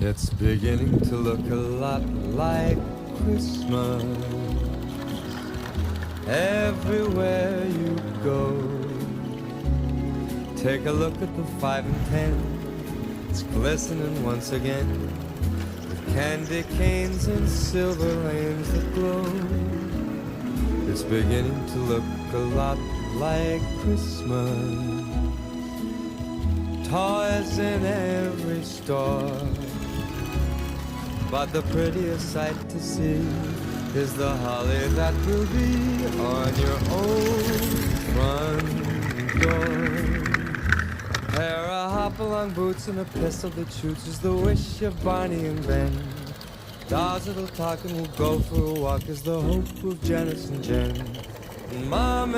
It's beginning to look a lot like Christmas everywhere you go. Take a look at the 5 and 10. It's glistening once again with candy canes and silver lanes that glow. It's beginning to look a lot like Christmas. Toys in every store, but the prettiest sight to see is the holly that will be on your own front door. A pair of hop-along boots and a pistol that shoots is the wish of Barney and Ben. Dolls that'll talk and will go for a walk is the hope of Janice and Jen. And Mom